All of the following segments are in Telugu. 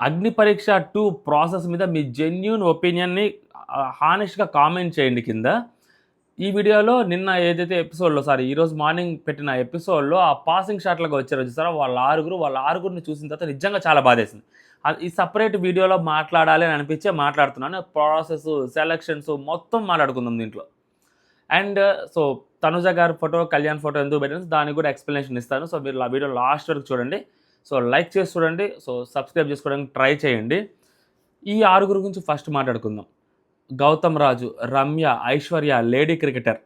అగ్ని పరీక్ష 2 ప్రాసెస్ మీద మీ జెన్యూన్ ఒపీనియన్‌ని హానెస్ట్‌గా కామెంట్ చేయండి కింద. ఈ వీడియోలో నిన్న ఏదైతే ఎపిసోడ్‌లో ఈరోజు మార్నింగ్ పెట్టిన ఎపిసోడ్‌లో ఆ పాసింగ్ షాట్‌లుగా వచ్చారో చూసారా? వాళ్ళ ఆరుగురిని చూసిన తర్వాత నిజంగా చాలా బాధేసింది. ఈ సెపరేట్ వీడియోలో మాట్లాడాలి అని అనిపించే మాట్లాడుతున్నాను. ప్రాసెస్, సెలక్షన్స్ మొత్తం మాట్లాడుకుందాం దీంట్లో. అండ్ సో తనుజ గారి ఫోటో, కళ్యాణ్ ఫోటో ఎందుకు పెట్టాను దానికి కూడా ఎక్స్‌ప్లనేషన్ ఇస్తాను. సో మీరు ఆ వీడియో లాస్ట్ వరకు చూడండి. సో లైక్ చేసి చూడండి. సో సబ్స్క్రైబ్ చేసుకోవడానికి ట్రై చేయండి. ఈ ఆరుగురు గురించి ఫస్ట్ మాట్లాడుకుందాం. గౌతమ్ రాజు, రమ్య, ఐశ్వర్య లేడీ క్రికెటర్,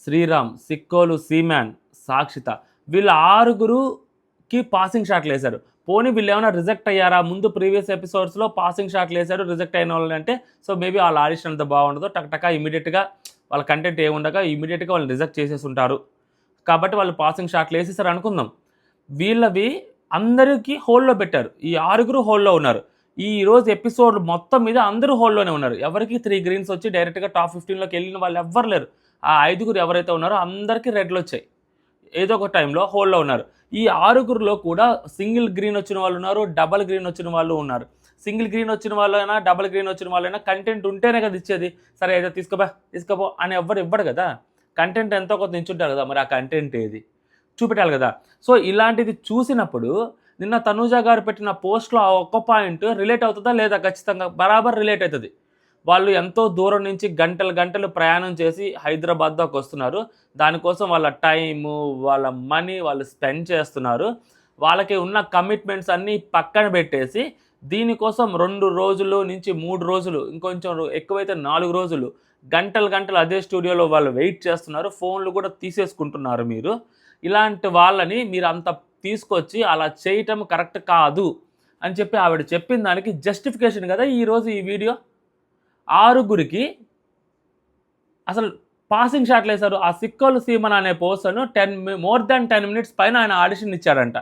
శ్రీరామ్, సిక్కోలు సీమ్యాన్, సాక్షిత వీళ్ళ ఆరుగురుకి పాసింగ్ షాట్లు వేశారు. పోనీ వీళ్ళు ఏమైనా రిజెక్ట్ అయ్యారా? ముందు ప్రీవియస్ ఎపిసోడ్స్లో పాసింగ్ షాట్లు వేశారు రిజెక్ట్ అయిన వాళ్ళు అంటే సో మేబీ వాళ్ళ ఆడిషన్ అంత బాగుండదు. టక్ ఇమీడియట్గా వాళ్ళ కంటెంట్ ఏముండగా ఇమీడియట్గా వాళ్ళు రిజెక్ట్ చేసేసి ఉంటారు. కాబట్టి వాళ్ళు పాసింగ్ షాట్లు వేసేసారు అనుకుందాం. వీళ్ళవి అందరికీ హోల్డ్లో పెట్టారు. ఈ ఆరుగురు హోల్డ్లో ఉన్నారు. ఈరోజు ఎపిసోడ్ మొత్తం మీద అందరూ హోల్డ్లోనే ఉన్నారు. ఎవరికి 3 గ్రీన్స్ వచ్చి డైరెక్ట్గా టాప్ 15లోకి వెళ్ళిన వాళ్ళు ఎవ్వరు లేరు. ఆ 5గురు ఎవరైతే ఉన్నారో అందరికీ రెడ్లు వచ్చాయి. ఏదో ఒక టైంలో హోల్డ్లో ఉన్నారు. ఈ ఆరుగురిలో కూడా సింగిల్ గ్రీన్ వచ్చిన వాళ్ళు ఉన్నారు, డబల్ గ్రీన్ వచ్చిన వాళ్ళు ఉన్నారు. సింగిల్ గ్రీన్ వచ్చిన వాళ్ళైనా, డబల్ గ్రీన్ వచ్చిన వాళ్ళైనా కంటెంట్ ఉంటేనే కదా ఇచ్చేది. సరే అయితే తీసుకోపో అని ఎవ్వరు ఇవ్వడు కదా. కంటెంట్ ఎంతో కొంత ఇచ్చుంటారు కదా. మరి ఆ కంటెంట్ ఏది చూపెట్టాలి కదా. సో ఇలాంటిది చూసినప్పుడు నిన్న తనూజ గారు పెట్టిన పోస్ట్లో ఆ ఒక్క పాయింట్ రిలేట్ అవుతుందా లేదా? ఖచ్చితంగా బరాబర్ రిలేట్ అవుతుంది. వాళ్ళు ఎంతో దూరం నుంచి గంటలు ప్రయాణం చేసి హైదరాబాద్ దాకా వస్తున్నారు. దానికోసం వాళ్ళ టైము, వాళ్ళ మనీ వాళ్ళు స్పెండ్ చేస్తున్నారు. వాళ్ళకి ఉన్న కమిట్మెంట్స్ అన్నీ పక్కన పెట్టేసి దీనికోసం 2 రోజులు నుంచి 3 రోజులు, ఇంకొంచెం ఎక్కువైతే 4 రోజులు గంటలు అదే స్టూడియోలో వాళ్ళు వెయిట్ చేస్తున్నారు. ఫోన్లు కూడా తీసేసుకుంటున్నారు మీరు. ఇలాంటి వాళ్ళని మీరు అంత తీసుకొచ్చి అలా చేయటం కరెక్ట్ కాదు అని చెప్పి ఆవిడ చెప్పిన దానికి జస్టిఫికేషన్ కదా ఈరోజు ఈ వీడియో. ఆరుగురికి అసలు పాసింగ్ షాట్లు వేశారు. ఆ సిక్కోలు సీమన్ అనే పర్సన్ మోర్ దాన్ 10 మినిట్స్ పైన ఆయన ఆడిషన్ ఇచ్చారంట.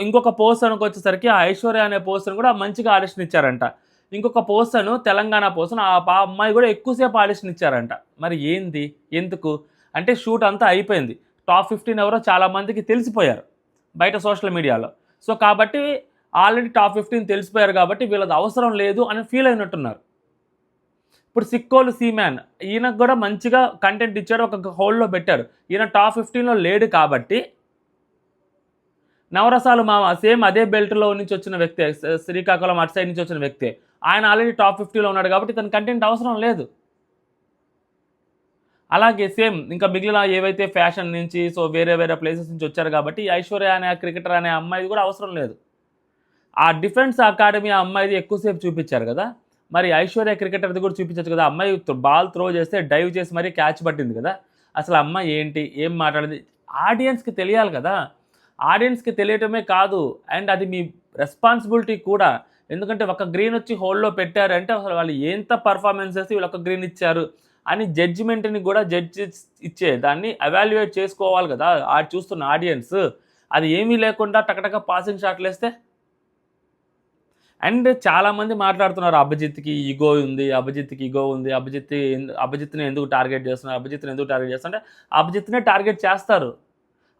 ఇంకొక పర్సన్కి వచ్చేసరికి ఆ ఐశ్వర్య అనే పర్సన్ కూడా మంచిగా ఆడిషన్ ఇచ్చారంట. ఇంకొక పర్సన్ తెలంగాణ పర్సన్ ఆ అమ్మాయి కూడా ఎక్కువసేపు ఆడిషన్ ఇచ్చారంట. మరి ఏంది? ఎందుకు అంటే షూట్ అంతా అయిపోయింది. టాప్ 15 ఎవరో చాలామందికి తెలిసిపోయారు బయట సోషల్ మీడియాలో. సో కాబట్టి ఆల్రెడీ టాప్ 15 తెలిసిపోయారు కాబట్టి వీళ్ళది అవసరం లేదు అని ఫీల్ అయినట్టున్నారు. ఇప్పుడు సిక్కోలు సీమ్యాన్ ఈయనకు కూడా మంచిగా కంటెంట్ ఇచ్చారు, ఒక హోల్డ్లో పెట్టారు. ఈయన టాప్ 15లో లేడు కాబట్టి నవరసాలు మామ సేమ్ అదే బెల్ట్లో నుంచి వచ్చిన వ్యక్తే, శ్రీకాకుళం అటు సైడ్ నుంచి వచ్చిన వ్యక్తే. ఆయన ఆల్రెడీ టాప్ 50లో ఉన్నాడు కాబట్టి తన కంటెంట్ అవసరం లేదు. అలాగే సేమ్ ఇంకా మిగిలిన ఏవైతే ఫ్యాషన్ నుంచి సో వేరే ప్లేసెస్ నుంచి వచ్చారు కాబట్టి ఐశ్వర్య అనే క్రికెటర్ అనే అమ్మాయిది కూడా అవసరం లేదు. ఆ డిఫెన్స్ అకాడమీ అమ్మాయిది ఎక్కువసేపు చూపించారు కదా. మరి ఐశ్వర్య క్రికెటర్ది కూడా చూపించచ్చు కదా. అమ్మాయి బాల్ త్రో చేస్తే డైవ్ చేసి మరీ క్యాచ్ పట్టింది కదా. అసలు అమ్మాయి ఏంటి, ఏం మాట్లాడింది ఆడియన్స్కి తెలియాలి కదా. ఆడియన్స్కి తెలియటమే కాదు అండ్ అది మీ రెస్పాన్సిబిలిటీ కూడా. ఎందుకంటే ఒక గ్రీన్ వచ్చి హోల్డ్లో పెట్టారంటే అసలు వాళ్ళు ఎంత పర్ఫార్మెన్స్ చేసి వీళ్ళు ఒక గ్రీన్ ఇచ్చారు అని జడ్జిమెంట్ని కూడా ఇచ్చే దాన్ని ఎవాల్యుయేట్ చేసుకోవాలి కదా చూస్తున్న ఆడియన్స్. అది ఏమీ లేకుండా టకటక పాసింగ్ షాట్లు వేస్తే. అండ్ చాలామంది మాట్లాడుతున్నారు అభిజిత్కి ఈగో ఉంది, అభిజిత్ని ఎందుకు టార్గెట్ చేస్తున్నారు అంటే అభిజిత్నే టార్గెట్ చేస్తారు.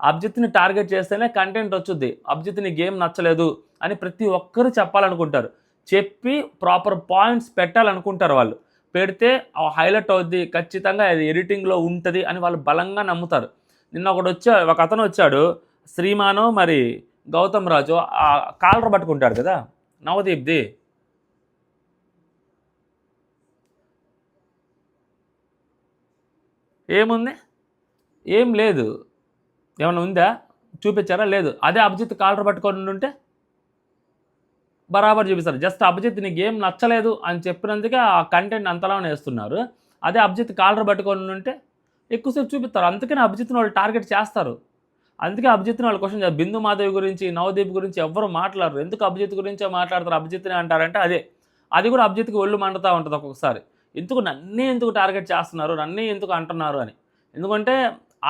అభిజిత్ని టార్గెట్ చేస్తేనే కంటెంట్ వచ్చుద్ది. అభిజిత్ని గేమ్ నచ్చలేదు అని ప్రతి ఒక్కరు చెప్పాలనుకుంటారు. చెప్పి ప్రాపర్ పాయింట్స్ పెట్టాలనుకుంటారు. వాళ్ళు పెడితే హైలైట్ అవుద్ది, ఖచ్చితంగా అది ఎడిటింగ్లో ఉంటుంది అని వాళ్ళు బలంగా నమ్ముతారు. నిన్న ఒక అతను వచ్చాడు, శ్రీమానో మరి గౌతమ్ రాజు ఆ కాలర్ పట్టుకుంటాడు కదా నవదీప్ది. ఏముంది? ఏం లేదు. ఏమైనా ఉందా? చూపించారా? లేదు. అదే అభిజిత్ కాలర్ పట్టుకొని ఉంటే బరాబర్ చూపిస్తారు. జస్ట్ అభిజిత్ నీ గేమ్ నచ్చలేదు అని చెప్పినందుకే ఆ కంటెంట్ అంతలానే వేస్తున్నారు. అదే అభిజిత్ కాలర్ పట్టుకొని ఉంటే ఎక్కువసేపు చూపిస్తారు. అందుకని అభిజిత్ని వాళ్ళు టార్గెట్ చేస్తారు. అందుకే అభిజిత్ని వాళ్ళు క్వశ్చన్ చేస్తారు. బిందు మాధవి గురించి, నవదీప్ గురించి ఎవ్వరు మాట్లాడరు. ఎందుకు అభిజిత్ గురించే మాట్లాడతారు, అభిజిత్ని అంటారంటే అది కూడా అభిజిత్కి ఒళ్ళు మండుతూ ఉంటుంది ఒక్కొక్కసారి. నన్నే ఎందుకు టార్గెట్ చేస్తున్నారు, నన్నే ఎందుకు అంటున్నారు అని. ఎందుకంటే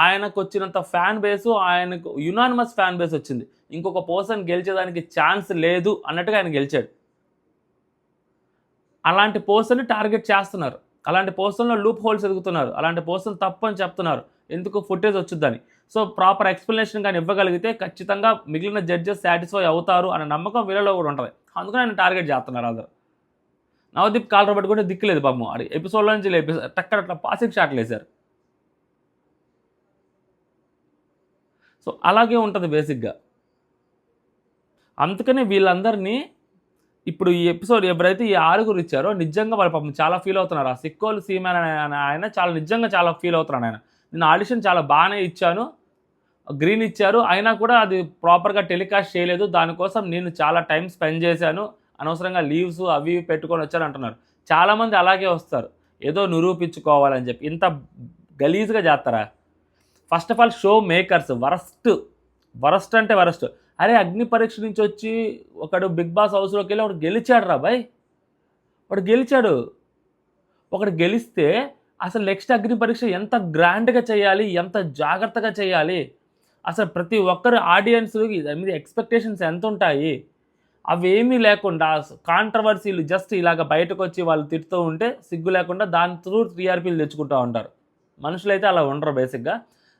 ఆయనకు వచ్చినంత ఫ్యాన్ బేసు, ఆయనకు యునానిమస్ ఫ్యాన్ బేస్ వచ్చింది. ఇంకొక పర్సన్ గెలిచేదానికి ఛాన్స్ లేదు అన్నట్టుగా ఆయన గెలిచాడు. అలాంటి పర్సన్ని టార్గెట్ చేస్తున్నారు. అలాంటి పర్సన్లో లూప్ హోల్స్ ఎదుగుతున్నారు. అలాంటి పర్సన్ తప్పు అని చెప్తున్నారు. ఎందుకు ఫుటేజ్ వచ్చుద్దని. సో ప్రాపర్ ఎక్స్ప్లెనేషన్ కానీ ఇవ్వగలిగితే ఖచ్చితంగా మిగిలిన జడ్జెస్ సాటిస్ఫై అవుతారు అనే నమ్మకం వీళ్ళలో కూడా ఉంటుంది. అందుకని ఆయన టార్గెట్ చేస్తున్నారు అందరు. నవదీప్ కాలర్ పట్టుకుంటే దిక్కులేదు పాపం, అది ఎపిసోడ్లో నుంచి లేపేసారు, టక్కర్ అట్లా పాసింగ్ షాట్లు వేశారు. సో అలాగే ఉంటుంది బేసిక్గా. అందుకనే వీళ్ళందరినీ ఇప్పుడు ఈ ఎపిసోడ్ ఎవరైతే ఈ 6 ఇచ్చారో నిజంగా వాళ్ళు పాపం చాలా ఫీల్ అవుతున్నారు. ఆ సిక్కోలు సీమన్ అనే ఆయన నిజంగా చాలా ఫీల్ అవుతున్నాడు. నేను ఆడిషన్ చాలా బాగానే ఇచ్చాను, గ్రీన్ ఇచ్చారు, అయినా కూడా అది ప్రాపర్గా టెలికాస్ట్ చేయలేదు, దానికోసం నేను చాలా టైం స్పెండ్ చేశాను, అనవసరంగా లీవ్స్ అవి ఇవి పెట్టుకొని వచ్చాను అంటున్నారు. చాలామంది అలాగే వస్తారు ఏదో నిరూపించుకోవాలని చెప్పి. ఇంత గలీజ్గా చేస్తారా? First of all show makers worst అంటే వరస్ట్. అరే అగ్ని పరీక్ష నుంచి వచ్చి ఒకడు బిగ్ బాస్ హౌస్లోకి వెళ్ళి ఒకడు గెలిచాడు రా బాయ్, వాడు గెలిచాడు. ఒకడు గెలిస్తే అసలు నెక్స్ట్ అగ్ని పరీక్ష ఎంత గ్రాండ్గా చేయాలి, ఎంత జాగ్రత్తగా చేయాలి, అసలు ప్రతి ఒక్కరు ఆడియన్స్ దాని మీద ఎక్స్పెక్టేషన్స్ ఎంత ఉంటాయి, అవేమీ లేకుండా కాంట్రవర్సీలు జస్ట్ ఇలాగ బయటకు వచ్చి వాళ్ళు తిడుతూ ఉంటే సిగ్గు లేకుండా దాని త్రూ టీఆర్పీలు తెచ్చుకుంటూ ఉంటారు. మనుషులైతే అలా ఉండరు బేసిక్గా.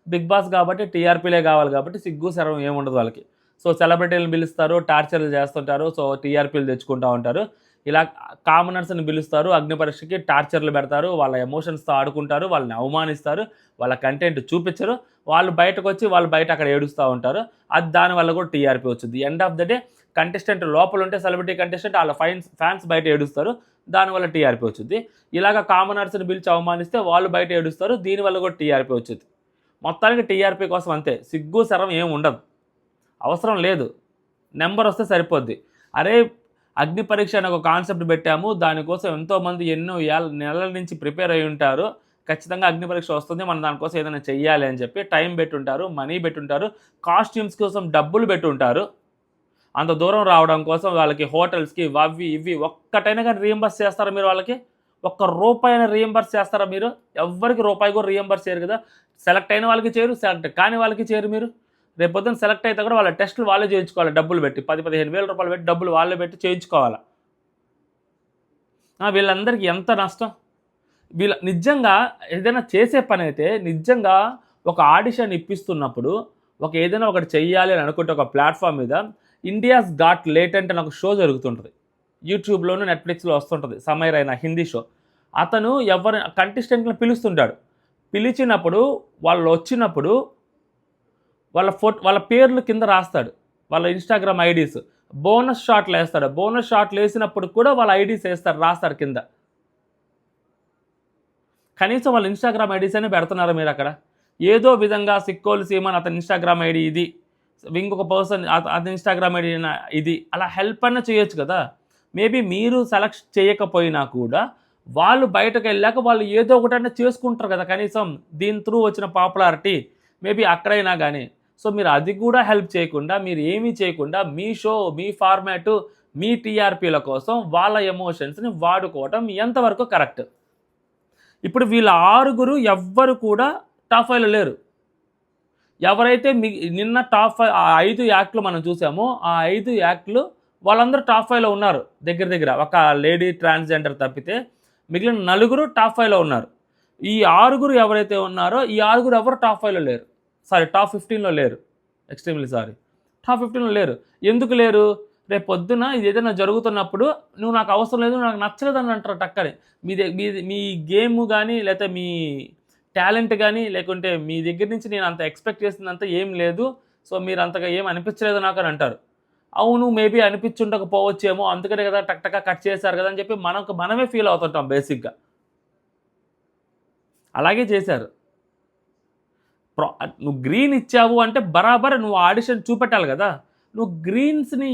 బిగ్ బాస్ కాబట్టి టీఆర్పీలే కావాలి కాబట్టి సిగ్గు శరం ఏముండదు వాళ్ళకి. సో సెలబ్రిటీలను పిలుస్తారు, టార్చర్లు చేస్తుంటారు, సో టీఆర్పీలు తెచ్చుకుంటూ ఉంటారు. ఇలా కామనర్స్ని పిలుస్తారు, అగ్ని పరీక్షకి టార్చర్లు పెడతారు, వాళ్ళ ఎమోషన్స్తో ఆడుకుంటారు, వాళ్ళని అవమానిస్తారు, వాళ్ళ కంటెంట్ చూపించరు, వాళ్ళు బయటకు వచ్చి వాళ్ళు బయట అక్కడ ఏడుస్తూ ఉంటారు. అది దానివల్ల కూడా టీఆర్పీ వచ్చింది. End of the day contestant లోపల ఉంటే సెలబ్రిటీ కంటెస్టెంట్ వాళ్ళ ఫ్యాన్స్ బయట ఏడుస్తారు, దానివల్ల టీఆర్పీ వచ్చింది. ఇలాగ కామనర్స్ని పిలిచి అవమానిస్తే వాళ్ళు బయట ఏడుస్తారు, దీనివల్ల కూడా టీఆర్పీ వచ్చింది. మొత్తానికి టీఆర్పీ కోసం అంతే, సిగ్గు శరం ఏం ఉండదు, అవసరం లేదు, నెంబర్ వస్తే సరిపోద్ది. అరే అగ్ని పరీక్ష అనే ఒక కాన్సెప్ట్ పెట్టాము, దానికోసం ఎంతోమంది ఎన్నో నెలల నుంచి ప్రిపేర్ అయి ఉంటారు, ఖచ్చితంగా అగ్ని పరీక్ష వస్తుంది, మనం దానికోసం ఏదైనా చెయ్యాలి అని చెప్పి టైం పెట్టుంటారు, మనీ పెట్టుంటారు, కాస్ట్యూమ్స్ కోసం డబ్బులు పెట్టుంటారు, అంత దూరం రావడం కోసం వాళ్ళకి హోటల్స్కి అవి ఇవి ఒక్కటైనా కానీ రీఎంబర్స్ చేస్తారా మీరు? వాళ్ళకి ₹1 అయినా రీఎంబర్స్ చేస్తారా మీరు? ఎవ్వరికి రూపాయి కూడా రీఎంబర్స్ చేయరు కదా. సెలెక్ట్ అయిన వాళ్ళకి చేయరు, సెలెక్ట్ కాని వాళ్ళకి చేయరు. మీరు రేపొద్దున సెలెక్ట్ అయితే కూడా వాళ్ళ టెస్టులు వాళ్ళే చేయించుకోవాలి, డబ్బులు పెట్టి 10-15 వేల రూపాయలు పెట్టి డబ్బులు వాళ్ళే పెట్టి చేయించుకోవాలి. వీళ్ళందరికీ ఎంత నష్టం. నిజంగా ఏదైనా చేసే పని అయితే నిజంగా ఒక ఆడిషన్ ఇప్పిస్తున్నప్పుడు ఏదైనా ఒకటి చెయ్యాలి అని అనుకుంటే ఒక ప్లాట్ఫామ్ మీద ఇండియాస్ గాట్ లేటెంట్ అని ఒక షో జరుగుతుంటుంది, యూట్యూబ్లోను నెట్ఫ్లిక్స్లో వస్తుంటుంది, సమీర్ అయిన హిందీ షో. అతను కంటెస్టెంట్లను పిలుస్తుంటాడు, పిలిచినప్పుడు వాళ్ళు వచ్చినప్పుడు వాళ్ళ పేర్లు కింద రాస్తాడు, వాళ్ళ ఇన్స్టాగ్రామ్ ఐడీస్, బోనస్ షాట్లు వేస్తాడు, బోనస్ షాట్లు వేసినప్పుడు కూడా వాళ్ళ ఐడీస్ రాస్తారు కింద. కనీసం వాళ్ళ ఇన్స్టాగ్రామ్ ఐడీస్ అనే పెడుతున్నారు మీరు అక్కడ. ఏదో విధంగా సిక్కోలు సీమన్ అతని ఇన్స్టాగ్రామ్ ఐడి ఇది, ఇంకొక పర్సన్ అతని ఇన్స్టాగ్రామ్ ఐడి ఇది, అలా హెల్ప్ అన్న చేయొచ్చు కదా. మేబీ మీరు సెలెక్ట్ చేయకపోయినా కూడా వాళ్ళు బయటకు వెళ్ళాక వాళ్ళు ఏదో ఒకటన్నా చేసుకుంటారు కదా, కనీసం దీని త్రూ వచ్చిన పాపులారిటీ మేబీ అక్కడైనా కానీ. సో మీరు అది కూడా హెల్ప్ చేయకుండా, మీరు ఏమీ చేయకుండా మీ షో, మీ ఫార్మాటు, మీ టీఆర్పీల కోసం వాళ్ళ ఎమోషన్స్ని వాడుకోవటం ఎంతవరకు కరెక్ట్? ఇప్పుడు వీళ్ళ 6 ఎవ్వరు కూడా టాప్ 5లో లేరు. ఎవరైతే నిన్న టాప్ 5 5 యాక్ట్లు మనం చూసామో ఆ 5 యాక్ట్లు వాళ్ళందరూ టాప్ 5లో ఉన్నారు. దగ్గర ఒక లేడీ ట్రాన్స్జెండర్ తప్పితే మిగిలిన 4 టాప్ 5లో ఉన్నారు. ఈ 6 ఎవరైతే ఉన్నారో ఈ 6 ఎవరు టాప్ 5లో లేరు, సారీ టాప్ 15లో లేరు, ఎక్స్ట్రీమ్లీ సారీ, టాప్ 15లో లేరు. ఎందుకు లేరు? రేపు పొద్దున ఇది ఏదైనా జరుగుతున్నప్పుడు నువ్వు నాకు అవసరం లేదు, నాకు నచ్చలేదు అని అంటారు టక్కని. మీ గేమ్ కానీ లేకపోతే మీ టాలెంట్ కానీ లేకుంటే మీ దగ్గర నుంచి నేను అంత ఎక్స్పెక్ట్ చేసినంత ఏం లేదు, సో మీరు అంతగా ఏం అనిపించలేదు నాకు అని అంటారు. అవును మేబీ అనిపించుండకపోవచ్చేమో, అందుకనే కదా టక్టగా కట్ చేశారు కదా అని చెప్పి మనమే ఫీల్ అవుతుంటాం బేసిక్గా. అలాగే చేశారు. నువ్వు గ్రీన్ ఇచ్చావు అంటే బరాబర్ నువ్వు ఆడిషన్ చూపెట్టాలి కదా. నువ్వు గ్రీన్స్ని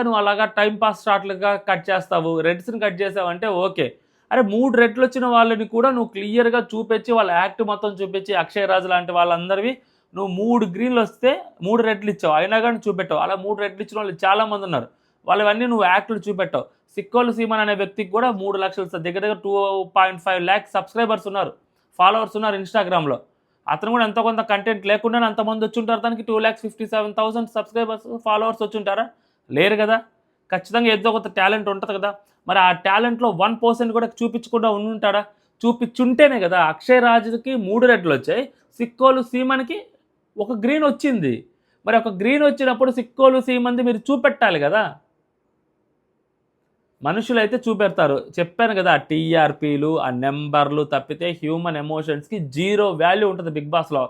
నువ్వు అలాగా టైంపాస్ షాట్లుగా కట్ చేస్తావు, రెడ్స్ని కట్ చేసావు అంటే ఓకే. అరే 3 రెడ్లు వచ్చిన వాళ్ళని కూడా నువ్వు క్లియర్గా చూపించి వాళ్ళ యాక్ట్ మొత్తం చూపించి అక్షయ్ రాజు లాంటి వాళ్ళందరివి నువ్వు 3 గ్రీన్లు వస్తే 3 రెడ్లు ఇచ్చావు, అయినా కానీ చూపెట్టావు. అలా 3 రెడ్లు ఇచ్చిన వాళ్ళు చాలామంది ఉన్నారు, వాళ్ళవన్నీ నువ్వు యాక్ట్లు చూపెట్టావు. సిక్కోలు సీమన్ అనే వ్యక్తికి కూడా 3 లక్షలు దగ్గర 2.5 lakhs సబ్స్క్రైబర్స్ ఉన్నారు, ఫాలోవర్స్ ఉన్నారు ఇన్స్టాగ్రామ్లో. అతను కూడా ఎంతో కొంత కంటెంట్ లేకుండానే అంతమంది వచ్చుంటారు, దానికి 2,57,000 సబ్స్క్రైబర్స్ ఫాలోవర్స్ వచ్చుంటారా? లేరు కదా. ఖచ్చితంగా ఏదో కొంత టాలెంట్ ఉంటుంది కదా. మరి ఆ టాలెంట్లో 1% కూడా చూపించకుండా ఉండుంటాడా? చూపించుంటేనే కదా. అక్షయ్ రాజుకి 3 రెడ్లు వచ్చాయి, సిక్కోలు సీమన్కి 1 గ్రీన్ వచ్చింది. మరి 1 గ్రీన్ వచ్చినప్పుడు సిక్కోలు సీమన్ది మీరు చూపెట్టాలి కదా. మనుషులైతే చూపెడతారు. చెప్పాను కదా! టీఆర్‌పీలు, ఆ నంబర్‌లు తప్పితే హ్యూమన్ ఎమోషన్స్‌కి జీరో వాల్యూ ఉంటది బిగ్ బాస్‌లో.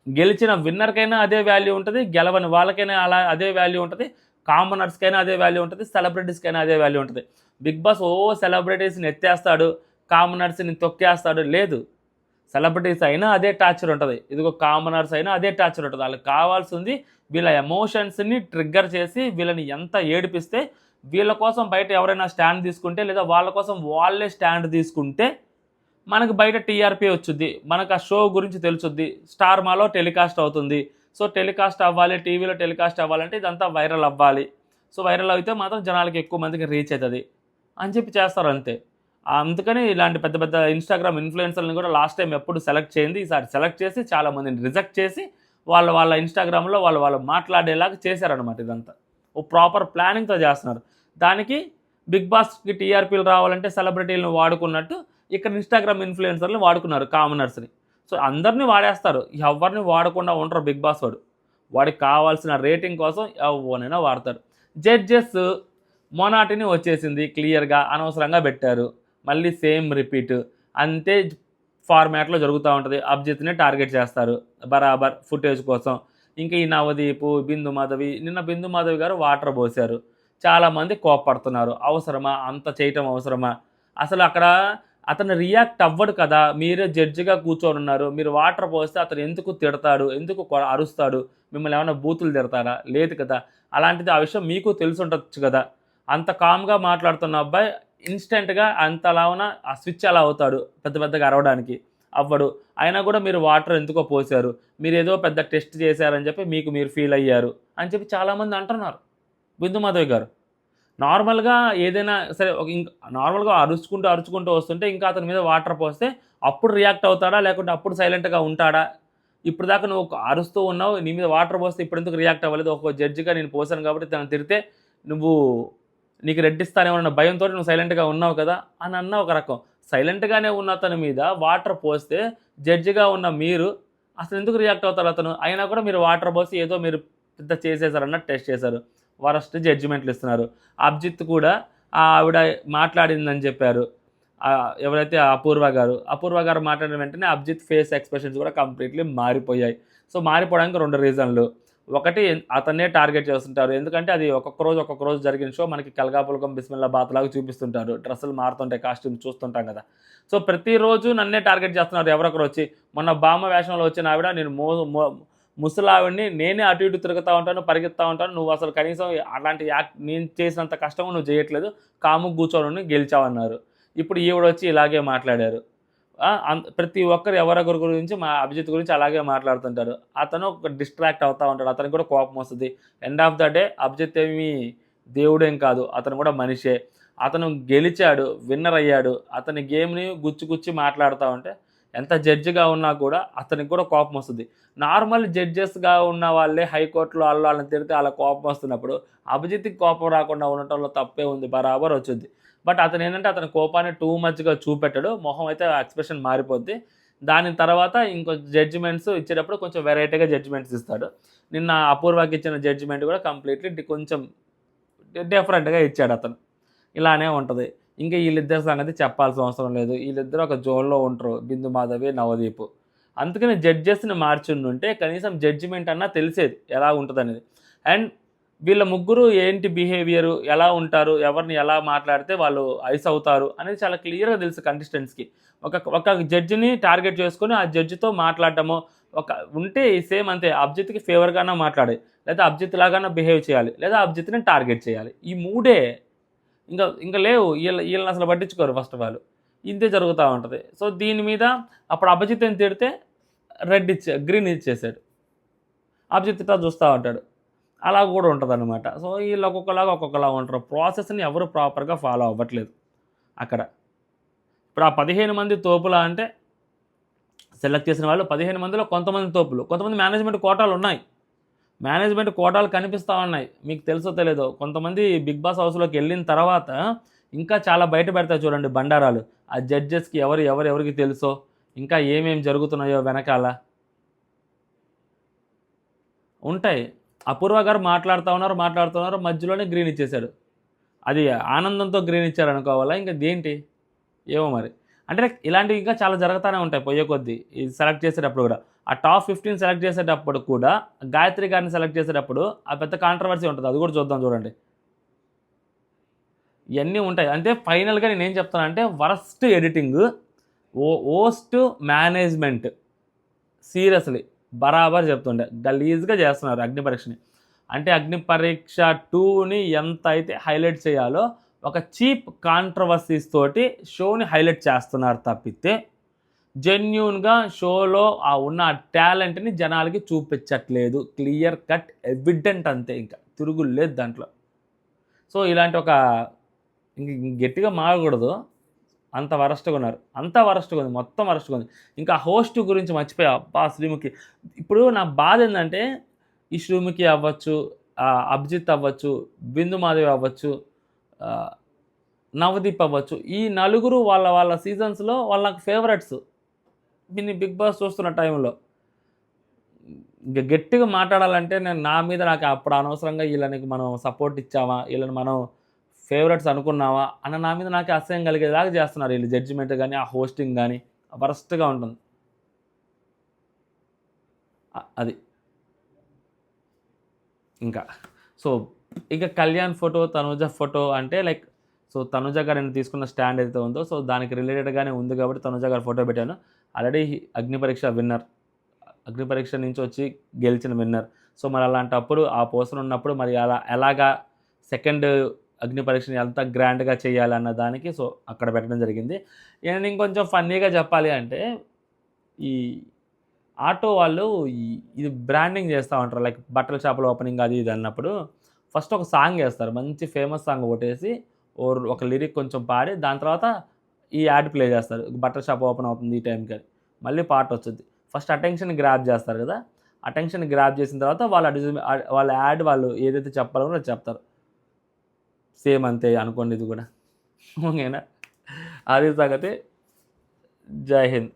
గెలిచిన విన్నర్‌కైనా అదే వాల్యూ ఉంటది. గెలవని వాళ్ళకైనా అదే వాల్యూ ఉంటది. కామనర్స్‌కైనా అదే వాల్యూ ఉంటది. సెలబ్రిటీస్‌కైనా అదే వాల్యూ ఉంటది. Big boss సెలబ్రిటీస్‌ని ఎత్తేస్తాడు. కామనర్స్‌ని తొక్కేస్తాడు లేదు. సెలబ్రిటీస్ అయినా అదే టార్చర్ ఉంటది. ఇదిగో కామనర్స్ అయినా అదే టార్చర్ ఉంటది. ఆళ్ళకి కావాల్సింది వీళ్ళ ఎమోషన్స్‌ని ట్రిగ్గర్ చేసి వీళ్ళని ఎంత ఏడిపిస్తే వీళ్ళ కోసం బయట ఎవరైనా స్టాండ్ తీసుకుంటే లేదా వాళ్ళ కోసం వాళ్ళే స్టాండ్ తీసుకుంటే మనకు బయట టీఆర్‌పీ వచ్చుద్ది. మనకు ఆ షో గురించి తెలుసుద్ది. స్టార్ మాలో టెలికాస్ట్ అవుతుంది. సో, టెలికాస్ట్ అవ్వాలి. టీవీలో టెలికాస్ట్ అవ్వాలంటే ఇదంతా వైరల్ అవ్వాలి. సో, వైరల్ అయితే మాత్రం జనాలకి ఎక్కువ మందికి రీచ్ అయితది అని చెప్పి చేస్తారు అంతే. అందుకని ఇలాంటి పెద్ద పెద్ద ఇన్‌స్టాగ్రామ్ ఇన్‌ఫ్లుయెన్సర్‌లని కూడా లాస్ట్ టైమ్ ఎప్పుడు సెలెక్ట్ చేయంది. ఈసారి సెలెక్ట్ చేసి చాలా మందిని రిజెక్ట్ చేసి వాళ్ళ ఇన్‌స్టాగ్రామ్‌లో వాళ్ళు మాట్లాడేలాగా చేశారనమాట ఇదంతా. ఓ ప్రాపర్ ప్లానింగ్‌తో చేస్తున్నారు. దానికి బిగ్ బాస్‌కి టీఆర్‌పీలు రావాలంటే సెలబ్రిటీలను వాడుకున్నట్టు ఇక్కడ ఇన్‌స్టాగ్రామ్ ఇన్‌ఫ్లుయెన్సర్‌లని వాడుకున్నారు కామనర్స్‌ని. సో, అందరిని వాడేస్తారు. ఎవ్వరిని వాడకుండా ఉండరు బిగ్ బాస్ వాడు. వాడికి కావాల్సిన రేటింగ్ కోసం ఎవ్వరినైనా వాడతాడు. జడ్జెస్ మొనాటిని వచ్చేసింది క్లియర్‌గా అనవసరంగా పెట్టారు. మళ్ళీ సేమ్ రిపీట్. అంతే ఫార్మాట్‌లో జరుగుతా ఉంటది. అభిజిత్‌ని టార్గెట్ చేస్తారు. బరాబర్ ఫుటేజ్ కోసం. ఇంక ఈ నవదీపు, బిందు మాధవి నిన్న బిందు మాధవి గారు వాటర్ పోసారు. చాలామంది కోప్పడుతున్నారు. అవసరమా? అంత చేయటం అవసరమా? అసలు అక్కడ అతను రియాక్ట్ అవ్వడు కదా! మీరే జడ్జిగా కూర్చొనున్నారు. మీరు వాటర్ పోస్తే అతను ఎందుకు తిడతాడు? ఎందుకు అరుస్తాడు? మిమ్మల్ని ఏమన్నా బూతులు తిడతాడా? లేదు కదా! అలాంటిది ఆ విషయం మీకు తెలిసుండొచ్చు కదా! అంత కామ్‌గా మాట్లాడుతున్న అబ్బాయి ఇన్‌స్టంట్‌గా అంతలావున ఆ స్విచ్ ఎలా అవుతాడు పెద్ద పెద్దగా అరవడానికి? అవ్వడు. అయినా కూడా మీరు వాటర్ ఎందుకో పోసారు. మీరేదో పెద్ద టెస్ట్ చేశారని చెప్పి మీకు మీరు ఫీల్ అయ్యారు అని చెప్పి చాలామంది అంటున్నారు. బిందు మాధవి గారు. నార్మల్‌గా ఏదైనా సరే నార్మల్‌గా అరుచుకుంటూ వస్తుంటే ఇంకా అతని మీద వాటర్ పోస్తే అప్పుడు రియాక్ట్ అవుతాడా? లేకుంటే అప్పుడు సైలెంట్‌గా ఉంటాడా? ఇప్పటిదాకా నువ్వు అరుస్తూ ఉన్నావు. నీ మీద వాటర్ పోస్తే ఇప్పుడెందుకు రియాక్ట్ అవ్వలేదు? ఒక జడ్జిగా నేను పోసాను కాబట్టి తనను తిడితే నువ్వు నీకు రెడ్ ఇస్తానేమోనన్న భయంతోటి నువ్వు సైలెంట్‌గా ఉన్నావు కదా! అని అన్న ఒక రకం. సైలెంట్‌గానే ఉన్న అతని మీద వాటర్ పోస్తే జడ్జిగా ఉన్న మీరు అసలెందుకు రియాక్ట్ అవుతారు అతను? అయినా కూడా మీరు వాటర్ పోసి ఏదో మీరు పెద్ద చేసేసారన్నట్టు టెస్ట్ చేశారు. వరస్ట్ జడ్జిమెంట్లు ఇస్తున్నారు. అభిజిత్ కూడా ఆవిడ మాట్లాడిందని చెప్పారు. ఎవరైతే అపూర్వ గారు. అపూర్వ గారు మాట్లాడిన వెంటనే అభిజిత్ ఫేస్ ఎక్స్‌ప్రెషన్స్ కూడా కంప్లీట్‌లీ మారిపోయాయి. సో, మారిపోవడానికి 2 రీజన్‌లు. ఒకటి అతన్నే టార్గెట్ చేస్తుంటారు. ఎందుకంటే అది ఒక్కొక్క రోజు జరిగిన షో మనకి కలగాపులగం బిస్మిల్లా బాత్ లాగా చూపిస్తుంటారు. డ్రెస్సులు మారుతుంటాయి. కాస్ట్యూమ్స్ చూస్తుంటాం కదా! సో, ప్రతిరోజు నన్నే టార్గెట్ చేస్తున్నారు ఎవరొకరొచ్చి. మొన్న బామ్మ వేషంలో వచ్చిన ఆవిడ నేను మో మో ముసలావిడని నేనే అటు ఇటు తిరుగుతా ఉంటాను, పరిగెత్తా ఉంటాను. నువ్వసలు కనీసం అలాంటి నేను చేసినంత కష్టం నువ్వు చేయట్లేదు. కాముగా కూర్చొని గెలిచావన్నారు. ఇప్పుడు ఈవిడొచ్చి ఇలాగే మాట్లాడారు. ప్రతి ఒక్కరు ఎవరొకరి గురించి మా అభిజిత్ గురించి అలాగే మాట్లాడుతుంటారు. అతను ఒక డిస్ట్రాక్ట్ అవుతా ఉంటాడు. అతనికి కూడా కోపమొస్తది. End of the day Abhijit ఏమి దేవుడేం కాదు. అతను కూడా మనిషే. అతను గెలిచాడు. విన్నర్ అయ్యాడు. అతని గేమ్‌ని గుచ్చి మాట్లాడుతా ఉంటే ఎంత జడ్జిగా ఉన్నా కూడా అతనికి కూడా కోపమొస్తది. నార్మల్ జడ్జెస్‌గా ఉన్న వాళ్ళే హైకోర్ట్‌లో ఆళ్ళని తిడితే ఆళ్ళకి కోపమొస్తున్నప్పుడు అభిజిత్‌కి కోపం రాకుండా ఉండటంలో తప్పే ఉంది. బరాబర్ వచ్చుద్ది. బట్ అతనేంటంటే అతని కోపాన్ని టూ మచ్‌గా చూపెట్టడు. మొహం అయితే ఎక్స్‌ప్రెషన్ మారిపోద్ది. దాని తర్వాత ఇంకో జడ్జిమెంట్స్ ఇచ్చేటప్పుడు కొంచెం వెరైటీగా జడ్జిమెంట్స్ ఇస్తాడు. నిన్న అపూర్వకి ఇచ్చిన జడ్జిమెంట్ కూడా కంప్లీట్‌లీ కొంచెం డిఫరెంట్‌గా ఇచ్చాడతను. ఇలానే ఉంటది. ఇంక ఈళ్ళిద్దరి సంగతి చెప్పాల్సిన అవసరం లేదు. ఈళ్ళిద్దరూ ఒక జోన్‌లో ఉంటరు. బిందు మాధవి, నవదీప్. అందుకని జడ్జెస్‌ని మార్చుండుంటే కనీసం జడ్జిమెంట్ అన్నా తెలిసేది ఎలా ఉంటదనేది. అండ్ వీళ్ళ ముగ్గురు ఏంటి బిహేవియరు, ఎలా ఉంటారు, ఎవరిని ఎలా మాట్లాడితే వాళ్ళు ఐస్ అవుతారు అనేది చాలా క్లియర్‌గా తెలుసు కంటెస్టెంట్స్‌కి. ఒక జడ్జిని టార్గెట్ చేసుకొని ఆ జడ్జితో మాట్లాడటమో ఉంటే సేమ్ అంతే. అభిజిత్‌కి ఫేవర్‌గానే మాట్లాడాలి. లేదా అభిజిత్ లాగానే బిహేవ్ చేయాలి. లేదా అభిజిత్‌ని టార్గెట్ చేయాలి. ఈ మూడే ఇంక లేవు. ఈళ్ళనసలు పట్టించుకోరు ఫస్ట్ ఆఫ్ ఆల్. ఇంతే జరుగుతా ఉంటది. సో, దీని మీద అప్పుడు అభిజిత్‌ని తిడితే గ్రీన్ ఇచ్చేసాడు. అభిజిత్ ఇట్టా చూస్తా ఉంటాడు. అలా గూడా ఉంటదనమాట. సో, ఈళ్ళు ఒక్కొక్కలా ఉంటారు. ప్రాసెస్‌ని ఎవరు ప్రాపర్‌గా ఫాలో అవ్వట్లేదు అక్కడ. ఇప్పుడు ఆ 15 మంది తోపులా అంటే సెలెక్ట్ చేసిన వాళ్ళు 15 మందిలో కొంతమంది తోపులు. కొంతమంది మేనేజ్‌మెంట్ కోటాలున్నాయి. మేనేజ్‌మెంట్ కోటాలు కనిపిస్తా ఉన్నాయి. మీకు తెలుసో తెలీదో కొంతమంది బిగ్ బాస్ హౌస్‌లోకెళ్ళిన తర్వాత ఇంకా చాలా బయట పెడతారు చూడండి బండారాలు. ఆ జడ్జెస్‌కి ఎవరెవరికి తెలుసో, ఇంకా ఏమేం జరుగుతున్నాయో వెనకాల ఉంటాయి. అపూర్వ గారు మాట్లాడుతున్నారు. మధ్యలోనే గ్రీన్ ఇచ్చేసాడు. అది ఆనందంతో గ్రీన్ ఇచ్చారనుకోవాలా ఇంకా దేంటి ఏమో మరి. అంటే ఇలాంటివి ఇంకా చాలా జరుగుతూనే ఉంటాయి పోయే కొద్దీ. ఇది సెలెక్ట్ చేసేటప్పుడు కూడా ఆ టాప్ 15 సెలెక్ట్ చేసేటప్పుడు కూడా గాయత్రి గారిని సెలెక్ట్ చేసేటప్పుడు ఆ పెద్ద కాంట్రవర్సీ ఉంటుంది. అది కూడా చూద్దాం చూడండి. ఇవన్నీ ఉంటాయి. అంటే ఫైనల్గా నేనేం చెప్తానంటే వరస్ట్ ఎడిటింగ్, ఓస్ట్ మేనేజ్మెంట్, సీరియస్లీ బరాబర్ చెప్తుండే గలీజ్గా చేస్తున్నారు అగ్ని పరీక్షని. అంటే అగ్ని పరీక్ష 2ని ఎంత అయితే హైలైట్ చేయాలో ఒక చీప్ కాంట్రవర్సీస్ తోటి షోని హైలైట్ చేస్తున్నారు తప్పితే జెన్యూన్గా షోలో ఆ ఉన్న టాలెంట్ని జనాలకి చూపించట్లేదు. క్లియర్ కట్ ఎవిడెంట్ అంతే, ఇంకా తిరుగులేదు దాంట్లో. సో ఇలాంటి ఒక గట్టిగా మారకూడదు, అంత వరస్ట్గా ఉన్నారు. అంత వరస్ట్గా ఉంది, మొత్తం వరస్ట్గా ఉంది. ఇంకా హోస్ట్ గురించి మర్చిపోయా అబ్బా శ్రీముఖి. ఇప్పుడు నా బాధ ఏంటంటే ఈ శ్రీముఖి అవ్వచ్చు, అభిజిత్ అవ్వచ్చు, బిందు మాధవి అవ్వచ్చు, నవదీప్ అవ్వచ్చు, ఈ నలుగురు వాళ్ళ వాళ్ళ సీజన్స్లో వాళ్ళ నాకు ఫేవరెట్స్. దీన్ని బిగ్ బాస్ చూస్తున్న టైంలో ఇంకా గట్టిగా మాట్లాడాలంటే నేను నా మీద నాకు అప్పుడు అనవసరంగా వీళ్ళని మనం సపోర్ట్ ఇచ్చామా, వీళ్ళని మనం ఫేవరెట్స్ అనుకున్నావా అన్న నా మీద నాకు అసహ్యం కలిగేలాగా చేస్తున్నారు వీళ్ళు. జడ్జిమెంట్ కానీ ఆ హోస్టింగ్ కానీ వరస్ట్గా ఉంటుంది. అది ఇంకా సో ఇక కళ్యాణ్ ఫోటో, తనుజ ఫోటో అంటే లైక్ సో తనుజ గారు నేను తీసుకున్న స్టాండ్ ఏదైతే ఉందో సో దానికి రిలేటెడ్గానే ఉంది కాబట్టి తనుజ గారు ఫోటో పెట్టాను. ఆల్రెడీ అగ్ని పరీక్ష విన్నర్, అగ్ని పరీక్ష నుంచి వచ్చి గెలిచిన విన్నర్. సో మరి అలాంటప్పుడు ఆ పోస్టర్ ఉన్నప్పుడు మరి ఎలాగా సెకండ్ అగ్ని పరీక్షని ఎంత గ్రాండ్గా చేయాలన్న దానికి సో అక్కడ పెట్టడం జరిగింది. నేను ఇంకొంచెం ఫన్నీగా చెప్పాలి అంటే ఈ ఆటో వాళ్ళు ఇది బ్రాండింగ్ చేస్తూ ఉంటారు. లైక్ బట్టల షాపుల ఓపెనింగ్ అది ఇది అన్నప్పుడు ఫస్ట్ ఒక సాంగ్ వేస్తారు, మంచి ఫేమస్ సాంగ్ ఒకటేసి ఒక లిరిక్ కొంచెం పాడి దాని తర్వాత ఈ యాడ్ ప్లే చేస్తారు. బట్టల షాప్ ఓపెన్ అవుతుంది ఈ టైంకి అని మళ్ళీ పాట వచ్చింది. ఫస్ట్ అటెన్షన్ గ్రాప్ చేస్తారు కదా, అటెన్షన్ గ్రాప్ చేసిన తర్వాత వాళ్ళ యాడ్ వాళ్ళు ఏదైతే చెప్పాలో అది చెప్తారు. సేమ్ అంతే అనుకోండి ఇది కూడా. ఓకేనా? అది సంగతి. జై హింద్.